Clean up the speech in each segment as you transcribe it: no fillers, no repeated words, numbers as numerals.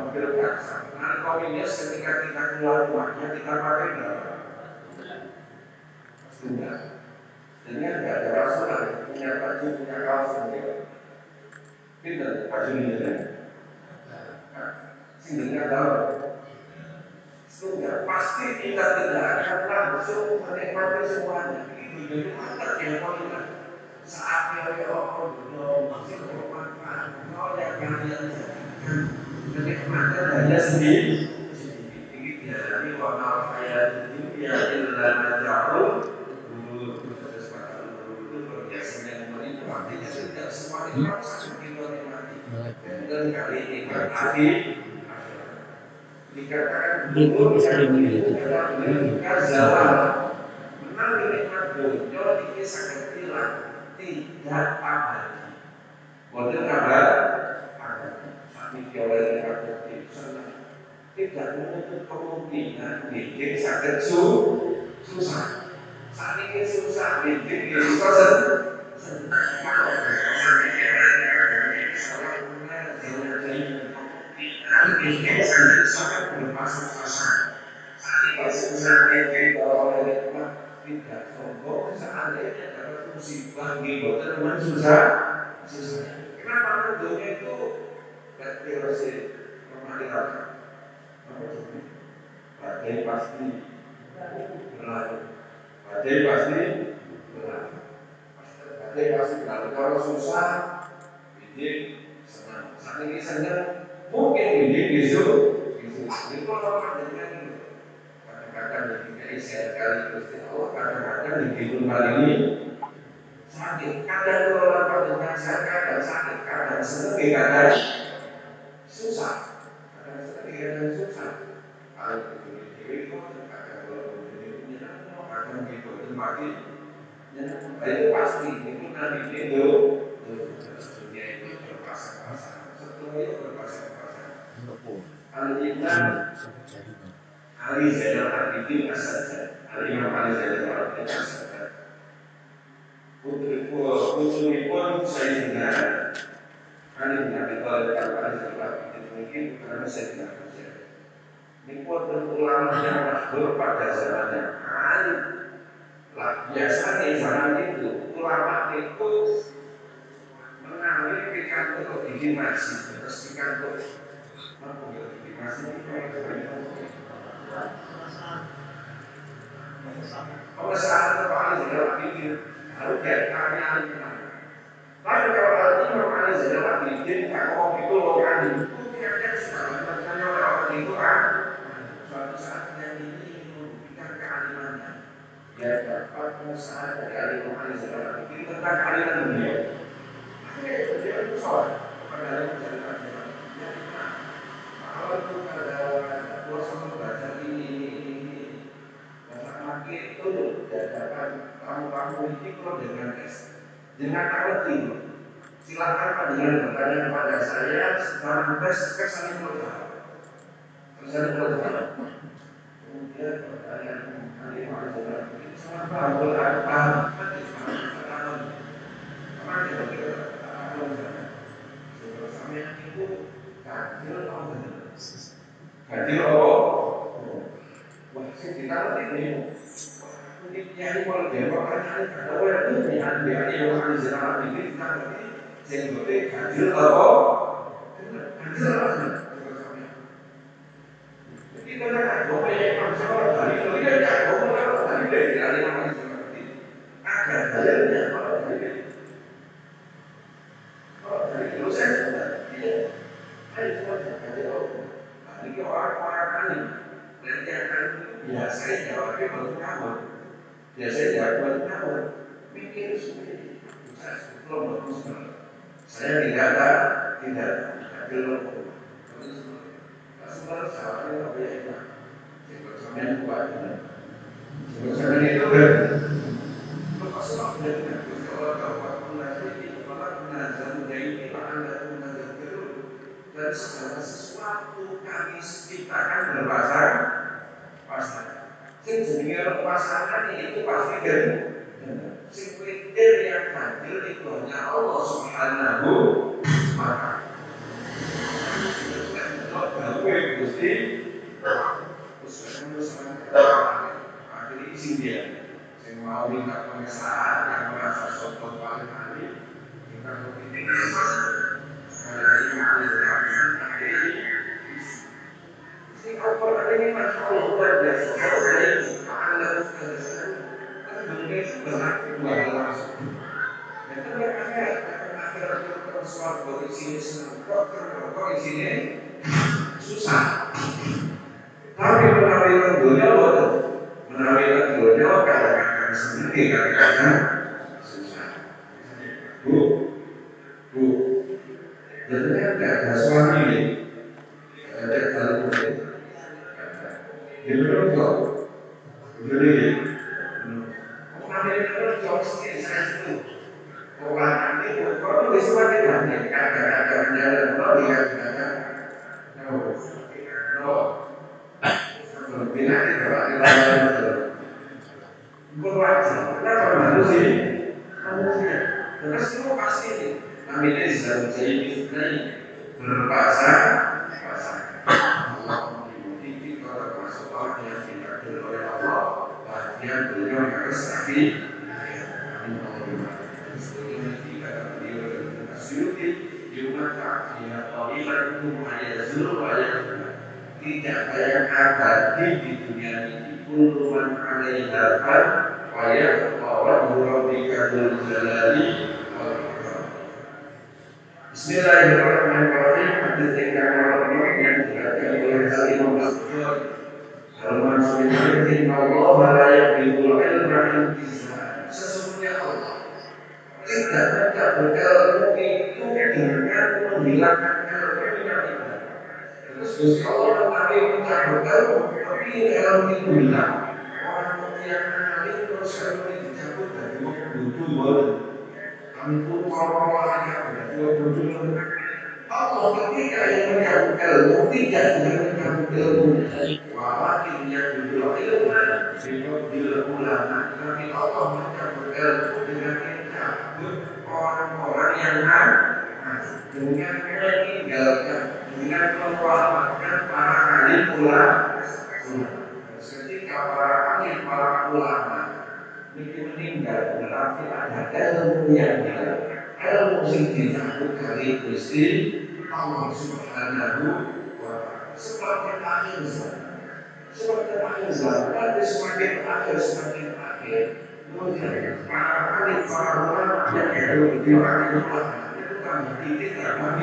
mobil paksa. Nah, komunitas ketika kita keluar rumahnya kita pakai berapa? Enggak. Dengan nggak ada rasulah, punya baju, punya kaos sendiri. Pinter baju ini ya. Sehingga tahu. Sudah pasti kita tidak akan langsung menikmati semuanya. Itu jadi mantap yang kualitas. Saatnya Allah masih bermanfaat. Kalau yang kalian jadikan kenikmatan hanya sendiri. Ini dialami wamal hayat dunia illa maja'ul gurur. Itu perhiasan yang menipu. Artinya tidak semua itu sangat kita nikmati. Dan kali nikmat hati dikatakan gurur yang menipu adalah kazawa. Menang nikmat dunia ini sangat hilang, tidak abadi. Boten abadi. Tapi oleh nikmat dunia senang. Tidak menutup kemungkinan bikin sakit susah. Saat ini susah bikin diri kalau bersama salah benar jangan jadi kemungkinan bikin sangat berpasang-pasang. Tidak susah bikin oleh nikmat tidak sombong. Seandainya dapat musibah dibuat teman susah. Kenapa dunia itu berarti rumah irama? Badai pasti berlalu. Badai pasti berlalu. Badai pasti berlalu. Kalau susah, bikin senang. Saat ini senang, mungkin bikin besok. Ini kalau panjangnya itu, kadang-kadang didikai sekali Gusti Allah, kadang-kadang dibingung kali ini sakit. Kadang kalau panjangnya sehat, kadang sakit, kadang senang, kadang susah. Kadang senang, kadang susah. Kalau diri kadang kalau diri menyenangkan, kadang dibuat pagi. Itu pasti itu nabi itu dunia itu berpasang-pasang, setelahnya berpasang-pasang. Al-Imam Ali Zainal Abidin As-Sajjad, Al-Imam Ali Zainal Abidin As-Sajjad, putripun Sayyidina Ali bin Abi Thalib Ali Zainal Abidin mungkin karena Sayyidina Husain. Ini pun ulama yang masyhur pada zamannya Ali. Biasanya zaman itu ulama itu mengambil pikantuk bikin nasi, terus pikantuk apa bikin nasi itu pemesanan kembali Zainal Abidin harus dari kami ahli tenang. Tapi kalau Imam Ali Zainal Abidin tak ngomong itu orang itu kira-kira sudah dilakukan oleh orang itu kan suatu saat yang ini ingin membuktikan kealimannya. Dia dapat pemesanan dari Imam Ali Zainal Abidin tentang kealiman beliau. Akhirnya beliau itu soal kepada Imam Zainal Abidin. Ya Imam, kalau itu ada kuasa membaca ini. Masa makin turun dan dapat tamu-tamu ini kalau dengan tes. Jangan takut ini. Silakan panjenengan bertanya kepada saya secara tes kesan menurut saya. Kesan menurut saya. Kemudian pertanyaan kali masalah ini sangat paham boleh aku paham. Nanti sekarang kita takut. Karena kira-kira tak takut misalnya. Bersama itu ganjil atau benar? Ganjil apa? Wah, sih kita ngerti nih. Mungkin yang kalau dia pertanyaan ada orang ini yang Ali Zainal Abidin kita ngerti jenggote ganjil apa? Ganjil apa sih? Jadi tentang agama yang Imam Syafi'i dari itu tidak ada agama kalau dari dari Imam Ali Zainal Abidin. Ada dalilnya kalau dari itu saya sudah tidak. Ayo kita ganjil apa? Nah, ini orang-orang alim. Mereka yang alim itu biasanya jawabnya baru ngawur. Biasanya jawab ngawur. Mikir sendiri. Saya tidak adil loh. Sebenarnya jawabnya apa ya itu? Jenggot sampean kuat. Jenggot sampean itu kan. Lepas semua benar-benar Gusti Allah dapat menazar ini, malah menazar ini lah anda menazar terus. Dan segala sesuatu kami ciptakan berpasang. Sing jenenge pasangan itu pasti kan. Sing pikir yang hadir itu hanya Allah Subhanahu wa ta'ala. Gusti terus akhirnya izin dia yang mau minta pengesahan yang merasa sombong paling ahli minta lebih tinggi kali-kali ahli akhirnya ini Al-Quran ini masya Allah luar biasa. Saya yakin Allah kan dunia itu berarti dua hal langsung. Dan kan berakhirat, akan akhirat itu kan suatu isinya senang, kok isinya susah. Tapi menawi dunia boten, menawi dunia kadang-kadang senang, kadang-kadang susah. Bu, bu, jadi kan nggak ada suami nih, ada kalau dia belum tahu, begini nih. Namanya itu jauh sedikit saya itu. Orang nanti kalau di semakin banyak kadang-kadang jalan melalui kadang-kadang no bila kita pakai berwajar kenapa manusia manusia terus itu pasti namanya zaman saya ini berpasangan Allah mendidik kalau termasuk orang yang ditakdir oleh Allah bahagia dunia harus akhir amin Allah sebetulnya kata beliau dan Asyuti yumata fiha qalilan thumma yazul wa yafna tidak yang abadi di dunia ini kullu man 'alaiha fan wa yabqa wajhu rabbika dzul jalali wal ikram. Bismillahirrahmanirrahim. Hadis ingkang nomor 6 yang diriwayatkan oleh Al-Imam Al-Bukhari. Al-Mansur bin Allah la yaqbidul ilma intizaa. Sesungguhnya Allah tidak mencabut ilmu itu dengan menghilangkan ilmu yang tidak. Terus Gusti Allah menawi mencabut ilmu, tapi ilmu itu hilang. Orang yang alim terus ilmu itu dicabut dari wong butuh boten. Kami pun kalau kita dari wong butuh Allah ketika yang mencabut ilmu tidak dengan mencabut ilmu, walakin yang butuh ilmu bila ulama, tapi Allah mencabut ilmu dengan mencabut orang-orang yang dengan meninggalkan, dengan mewafatkan para alim ulama. Ketika para alim, para ulama ini meninggal, berarti ada ilmu yang hilang. Ilmu yang dicabut dari Gusti Allah Subhanahu wa Ta'ala. Seperti akhir zaman. Seperti akhir zaman, nanti semakin akhir. Kemudian para alim, para ulama yang dari alim ulama itu tambah titik, tambah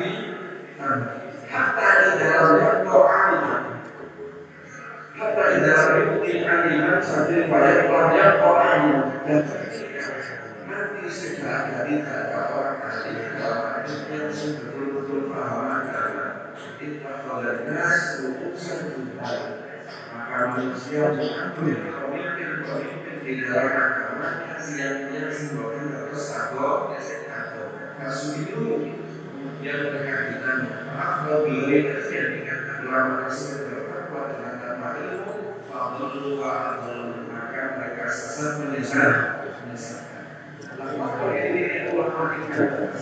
hatta di dalamnya aliman. Hatta di dalam bukti aliman sambil banyak banyak orang dan nanti sudah ada orang alim dalam yang betul-betul paham agama. Ittaqalan nas ru'usan juhal. Maka manusia mengambil pemimpin di dalam agamanya yang sembokan terus atau masuk itu. Kemudian mereka ditanya, apa beliau dengan ulama tersebut bertakwa dengan tanpa ilmu, fadlu wa adlu, maka mereka sesat menyesatkan. Maka ini ulama kita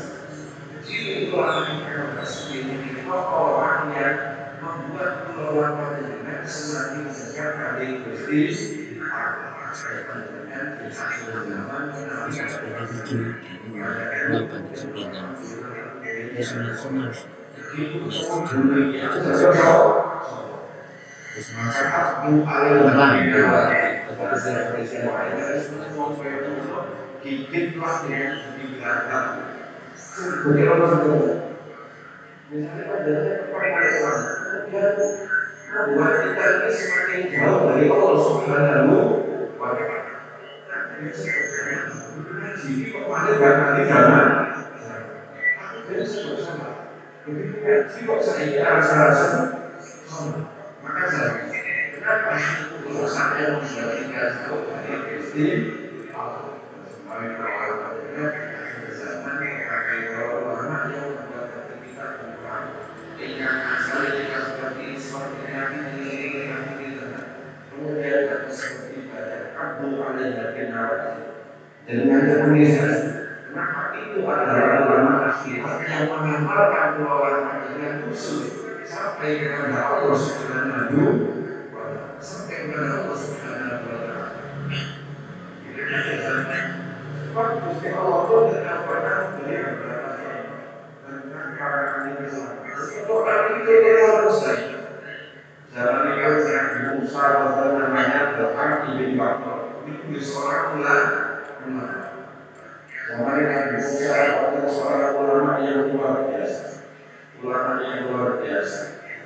ciri ulama kita ini orang yang membuat ulama dengan semakin dekat dari Gusti Allah. Dan di akhir zaman gigitlah dengan binatang. Misalnya pelajarannya kemudian membuat kita ini semakin jauh dari Allah Subhanahu wa Ta'ala. Jadi kemarin barangkali zaman aku dari sama. Begitu ngaji kok saya rasa-rasa maka jangan. Kenapa? Itu saya membuat kita jauh dari Gusti Allah. Sampai kalau kita zaman pakai ulama yang membuat hati kita berperang. Ingat asalnya kita seperti Nabi ini. Kemudian ada seperti ibadah Abdul Alaihi bin Nawati. Dan ada penulisan. Kenapa itu adalah ulama akhirat yang mengamalkan ulama dengan usul. sampai kepada Allah Subhanahu wa Ta'ala, sampai kepada Allah Subhanahu wa Ta'ala. Sebab Gusti Allah pun dalam Quran memberi beberapa contoh tentang para alim ulama. Quran ini contohnya besar. Zaman itu Nabi Musa atau namanya Bal'am ibn Ba'ur. Itu seorang ulama. Zaman Nabi Musa adalah seorang ulama yang luar biasa. Ulama yang luar biasa.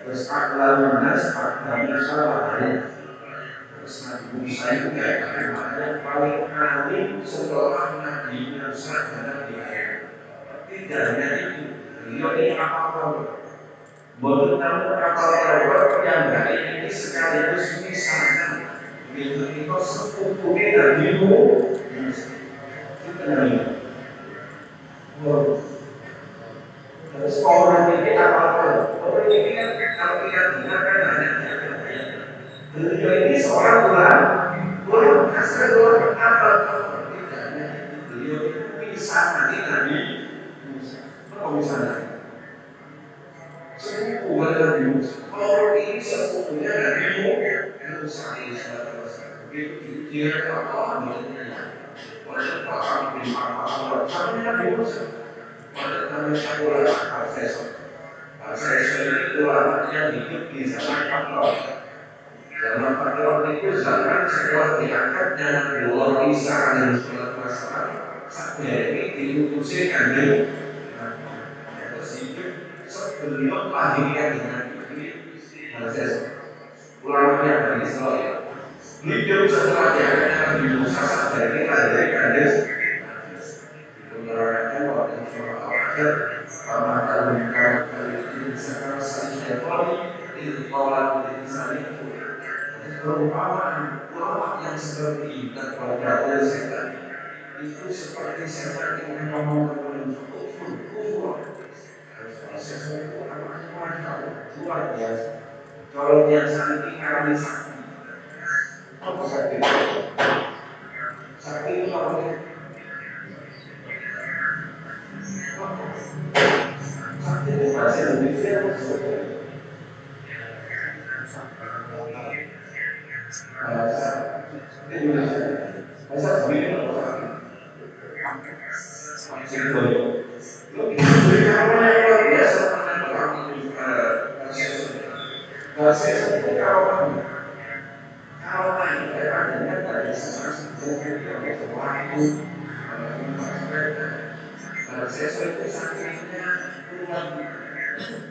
Terus akhlak nas, akhlak Musa wahai. Terus Nabi Musa itu kayak yang paling alim setelah Nabi Musa dan Nabi Harun. Tidak hanya itu, beliau ini apal. Menurut namun apal yang dari ini sekaligus misalkan begitu itu sepupunya Nabi Musa. Kita Nabi. Terus orang ini apal. Orang ini kan kalau kita dengar kan hanya ayat-ayat. Beliau ini seorang ulama asal ulama apa tidak hanya itu, beliau itu misalnya Nabi Musa. Apa misalnya? Sepupu Nabi Musa. Orang ini sepupunya Nabi Musa alaihissalam. Begitu diujian Allah menjadinya. Wajib paham di apa sama Nabi Musa. Wajib namanya ulama Al-Faisal. Al-Faisal ini ulama yang hidup di zaman Fatrah. Zaman Fatrah itu zaman setelah diangkatnya Nabi Allah Isa alaihissalam. Sampai ini diutusnya Kanjeng terus hidup sebelum lahirnya dengan ini ulamanya Bani Israil. Hidup setelah diangkatnya Nabi Musa sampai ini lahirnya Kanjeng diterangkan waktu surah Al-Hajar karena kali ini sekarang saya kali itu kaulah menjadi saya perumpamaan ulama yang seperti ini terbaca oleh setan itu seperti setan yang ngomong kufur. Setan itu apa luar biasa. Kalau yang sakti karena sakti, apa sakti? Sakti itu apa? Sakti itu bahasa Indonesia bahasa Indonesia bahasa Bali apa sakti itu lebih karena yang luar biasa bahasa itu kalau main adanya dari sana sampai yang waktu bahasa itu saktinya keluar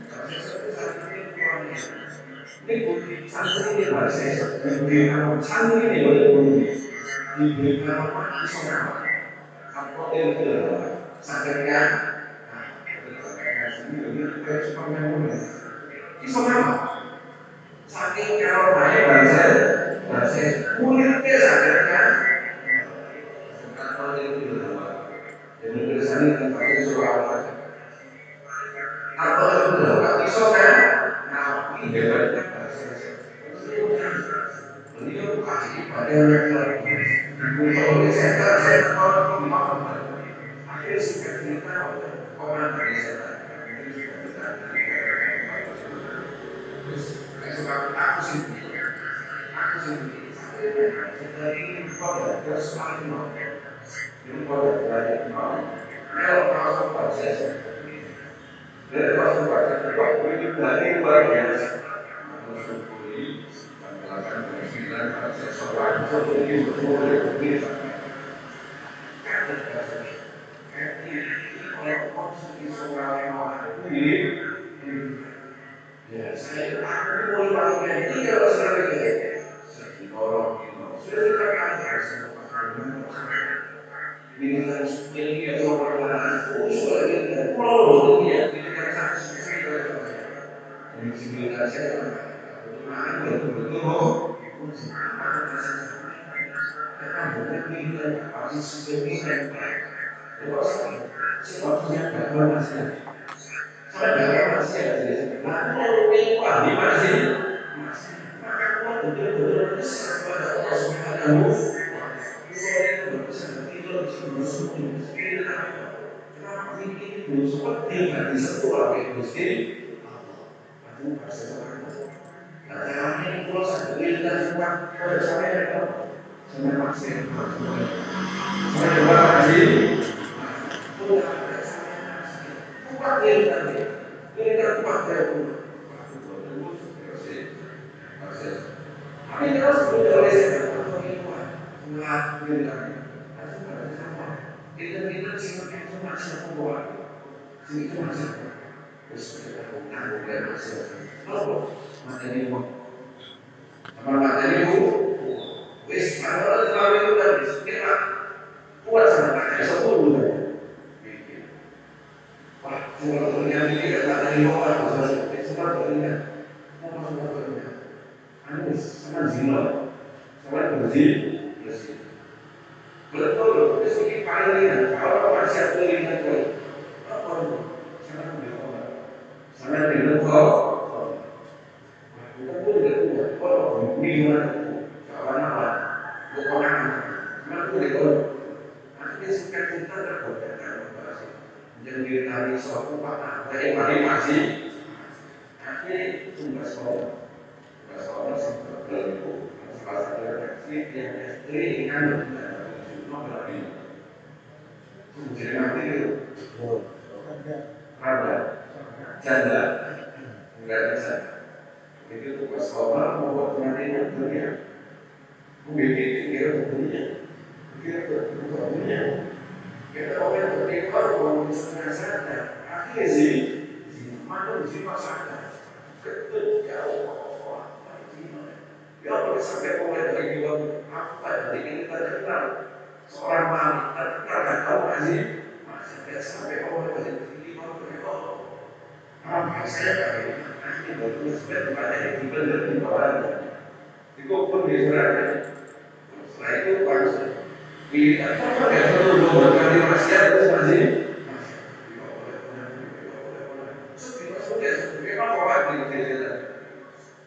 bahasa itu saktinya keluar ini santri ini bahasa diberikan santri ini diberikan apa isoman atau ilmu sakitnya isoman saking kalau main bahasa kulitnya sakitnya atau ilmu yang tulisannya tentang surah Al-Fatihah atau ilmu isoman nah ini hebatnya beliau ahli pada yang dibuka oleh setan orang dimana akhirnya singkat cerita komandan setan mungkin sudah terus besok aku sih setelah ini pada terus paling mau ini pada belajar mau kalau langsung proses dari langsung proses kok ini luar biasa langsung beli melakukan penelitian proses soal ini ya saya aku mulai waktunya ini kalau sudah begitu orang sudah dikatakan militan yang orang sudah militan pulau dia militan satu komisi militer saya kebetulan betul-betul militer pasti sistem militer terus siapa punya background masih saya background masih ada lalu itu ahli masih maka Allah betul-betul besar kepada Allah Subhanahu wa Ta'ala itu bisa tidur sebelum semua kenapa ini belum sempat tidak disentuh oleh Gusti Allah Aduh, bahasa semangat. Nah, caranya ini kalau saya beli dan semua pada saya itu sampai maksimal. Sampai coba lagi. Itu ada saya kuat dia tadi. Ini kan kuat saya pun. Tapi terus sudah oleh saya atau itu kuat perintahnya. Harus bahasa sama. Kita sih itu maksimal pembuat. Sini itu maksimal. Terus kita tanggung dia maksimal. Nopo materi mau. Sama materi itu. Wis kalau terlalu itu tadi kita kuat sama materi sepuluh. Wah, semua terlihat ini materi mau harus semua terlihat. Mau semua terlihat. Anu sama zino, sama bersih. Betul, itu sedikit paling ringan. Kalau masih satu ringan kok, apa itu? Sangat berbeda. Sangat berbeda kok. Kita pun tidak kuat. Kalau minuman itu, kawan-kawan, bukan akan. Sangat pun tidak. Akhirnya singkat cerita tergoda karena bahasa. Menjadi tadi suatu patah, saya mari masih. Akhirnya tugas sekolah. Tugas sekolah seperti itu. Salah satu redaksi yang istri kan berarti jadi mati itu rada janda enggak bisa itu tugas sekolah membuat kematian dunia mungkin kira dunia kita orang berpikir bahwa setengah sadar akhirnya sih maklum sih pas sadar betul ya Allah ya Allah sampai mulai dari bilang aku pada hari ini terkenal seorang mami terkenal dan tahu masih sampai mulai dari ini baru berikut apa saya kali ini baru sudah dibaca di benar di bawahnya itu pun diserahkan setelah itu langsung pilihan apa nggak perlu buat kali maksiat terus masih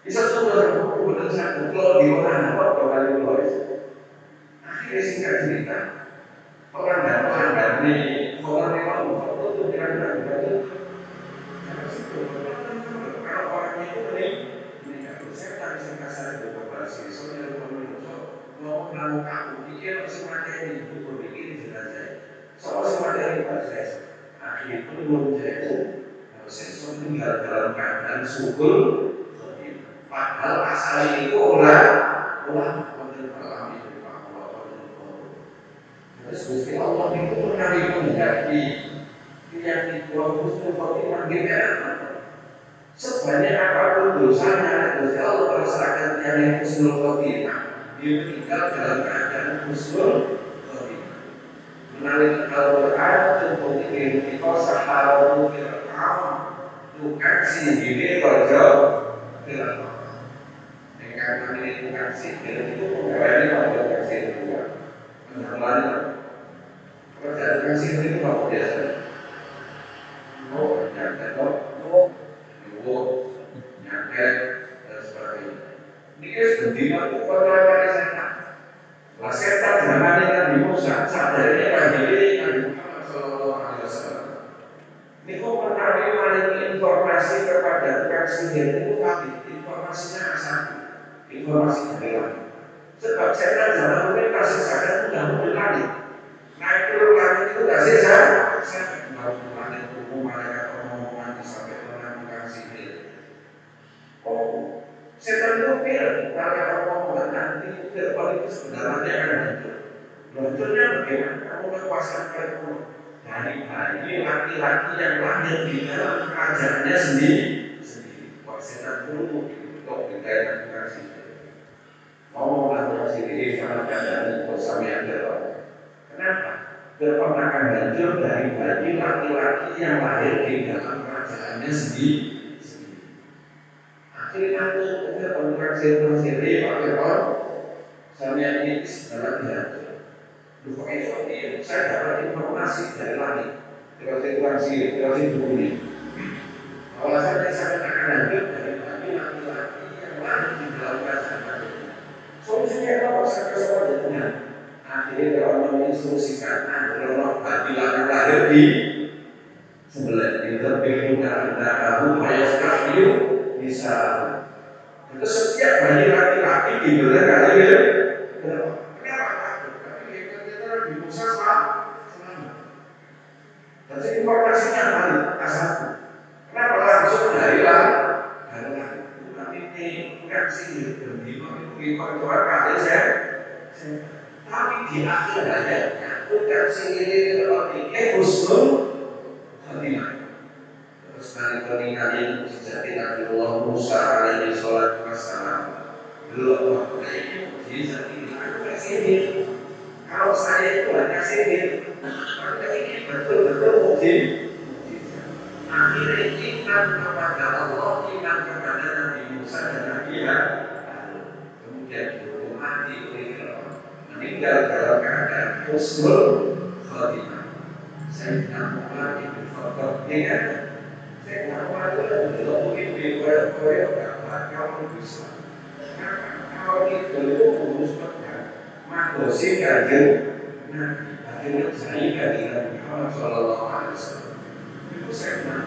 bisa sudah kemudian satu kalau di mana apa kali dua akhirnya singkat cerita pelanggan ini orang memang itu kira-kira kalau orangnya itu meninggal saya tadi saya kasar itu berbahasa soalnya ngomong kamu pikir masih materi itu berpikir jenazah soal si materi bahasa akhirnya itu belum jadi sensor tinggal dalam keadaan syukur padahal asalnya itu ulama konten alam itu bahwa konten terus Gusti Allah itu menawi menghendaki yang dibuang husnul khotimah gimana sebanyak apapun dosanya Gusti Allah merasakan yang husnul khotimah dia meninggal dalam keadaan husnul khotimah menawi Al-Quran untuk kita saharatu fir'aun tukang sihir rojo fir'aun dengan kami tukang sihir itu penggawaannya pada tukang sihir juga pengawalannya kerja tukang sihir itu apa biasanya nyantet nyantet dan sebagainya ini kan bendina itu kontrolnya setan lah setan zamannya Nabi Musa sadarnya lagi Nabi Muhammad SAW ini kok menawi maling informasi kepada tukang sihir itu tapi informasinya asal informasi dari langit sebab setan zaman dulu kasih sadar itu nggak mungkin langit naik turun langit itu kasih sadar nggak mungkin langit umum malaikat ngomong nanti sampai pernah tukang sihir setan itu kira malaikat ngomong nanti Fir'aun itu sebenarnya akan hancur hancurnya bagaimana kamu kekuasaan Fir'aun dari bayi laki-laki yang lahir di dalam kerajaannya sendiri wah setan itu kok ditanya tukang sihir ngomonglah tukang sihir sama kandang bersama yang Fir'aun kenapa? Fir'aun akan hancur dari bayi laki-laki yang lahir di dalam kerajaannya sendiri akhirnya aku Fir'aun tukang sihir Pak Fir'aun sama ini dalam dihancur kok itu saya dapat informasi dari langit tukang sihir dunia bahwasanya sangat akan hancur dari bayi laki-laki yang lahir di dalam kerajaan manusia. Solusinya apa? Sampai sama dengan akhirnya orang menginstruksikan agar bayi laki lahir di sebelah di terbiru karena aku mayastahyu di Terus setiap bayi laki-laki diberikan kali Fir'aun. Kenapa takut? Tapi hebatnya Nabi Musa selamat. Dan informasinya valid A1. Kenapa langsung hari lalu? Bukan ini, bukan sihir. Bendino itu dikontrol kali saya. Tapi di akhir hayatnya, bukan sihir Fir'aun ini husnul khotimah. Terus nalika ningali mukjizat Nabiullah Musa alaihi salatu wassalam, belum waktu ini mukjizat ini aku kasih ini. Kalau saya itu hanya sihir, maka ini betul-betul mukjizat. Akhirnya iman kepada Allah, iman kepada Nabi Musa dan Nabi Harun. Kemudian dihukum mati oleh Fir'aun, meninggal dalam keadaan husnul khotimah. Sayyidina Umar ibn Khattab dengan saya Umar itu kan belum pemimpin koyok-koyok gak bakal Islam. Kenapa? Kalau itu mengurus pedang, madosi kanjeng Nabi, kanjeng Nabi kanjeng Nabi Muhammad Shallallahu Alaihi Wasallam. Itu saya Umar.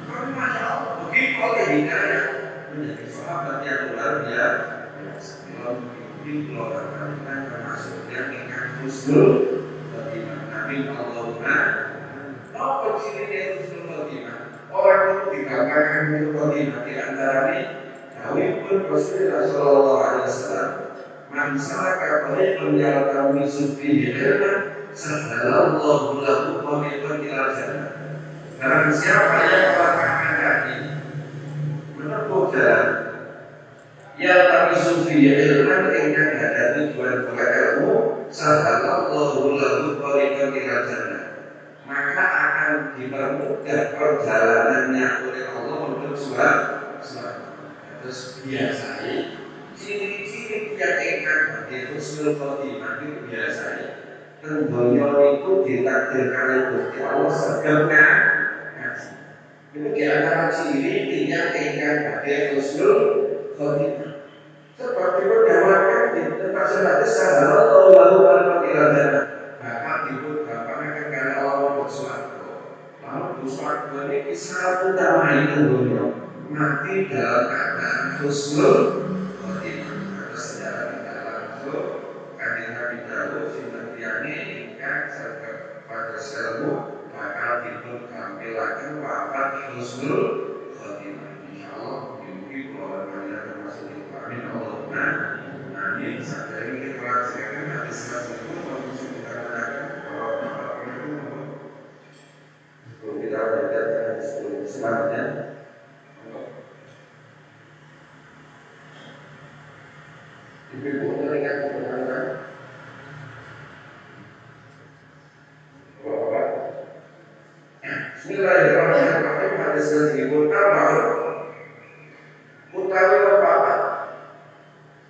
Tapi masya Allah begitu oleh hidayah menjadi sahabat yang luar biasa. Kalau mungkin pulau kalian termasuk yang ingkang husnul khotimah. Amin Allahumma. Apa cirinya husnul khotimah? Orang itu digampangkan husnul khotimah di antaranya dawuhipun Rasulullah sallallahu alaihi wasallam, "Man salaka tariqan yaltamisu fihi ilman, sahhalallahu lahu tariqan ilal jannah." Barang siapa yang melangkahkan kaki menempuh jalan yaltamisu fihi ilman ingkang ada tujuan golek ilmu, sahhalallahu lahu tariqan ilal jannah, maka akan dipermudah perjalanannya oleh Allah menuju surga. Terus biasanya ciri-ciri yang ingkang badhe husnul khotimah itu biasanya tentunya itu ditakdirkan oleh Gusti Allah saged ngaji. Itu di antara ciri yang ingkang badhe husnul khotimah. Sebab dipun dawuhkan di tempat hadis sallallahu alaihi wasallam bakal dipun gampangkan kali Allah mlebu swarga. Lalu mlebu swarga niki syarat utama itu dunya mati dalam keadaan husnul khotimah. Atau sejarah tidak langsung kanjeng Nabi dawuh sinten tiyane ingkang saged pados ilmu bakal dipun gampilaken wafat husnul khotimah. Insyaallah mugi-mugi kula lan panjenengan termasuk itu. Amin Allahumma amin. Saderenge kita lajengaken hadis lajengipun wonten sing ditanenaken para bapak kula monggo. Sebelum kita lanjutkan ke hadis selanjutnya. Ibu-ibu teringat benar-benar Bapak-bapak. Bismillahirrahmanirrahim. Hadis lajengipun arba'un utawi papat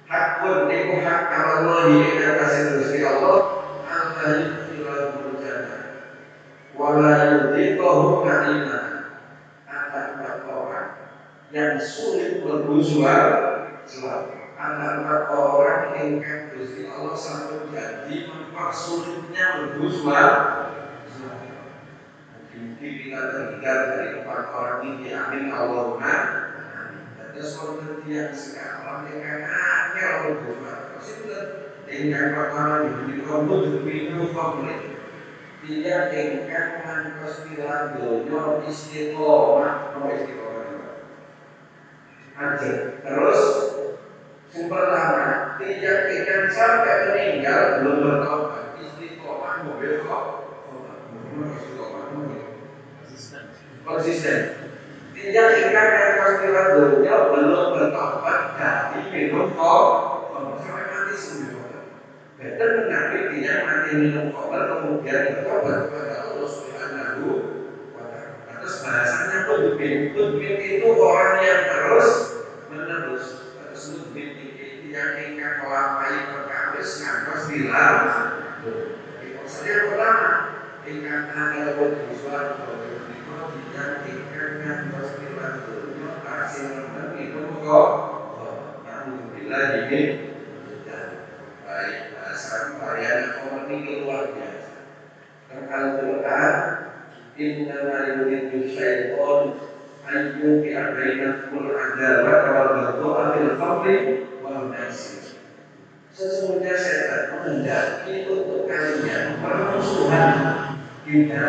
hakun niku hak Allah ing atase Gusti Allah Allah yudkhilahul jannah wala yudhiqahu na'imah. Ada 4 orang yang sulit mlebu swarga. Ada 4 orang ingkang Gusti Allah sampun janji mempersulitnya mlebu swarga. Mungkin kita terhindar dari 4 orang ini. Amin Allahumma amin. Terus wonten tiyang sekarang ingkang angel mlebu swarga. Sinten? Ingkang pertama menika mudminu khamrin. Tiyang ingkang ngantos tilar donya istiqomah. Apa istiqomah itu? Ajeng. Terus yang pertama, tiyang ingkang sampai meninggal belum bertaubat. Istiqomah mobil kok. Konsisten. Tiyang ingkang ngantos tilar donya belum bertaubat dari minum khamr sampai mati sendiri. Betul menawi tiyang mati minum khamr kemudian bertobat kepada Allah Subhanahu wa taala. Terus bahasanya mudmin itu orang yang terus menerus. Terus mudmin iki tiyang ingkang melampaui perkawis ngantos tilar. Jadi maksudnya yang pertama ingkang angel mlebu swarga menika tiyang ingkang ngantos tilar donya tasih remen minum kok. Alhamdulillah ini baik bahasan varian khamr ini luar biasa. Al-Quran innama yuridu syaitan ayyuki bainakumul adawata wal baghdha'a fil khamr wal maisir. Sesungguhnya setan menghendaki untuk kalian permusuhan di dalam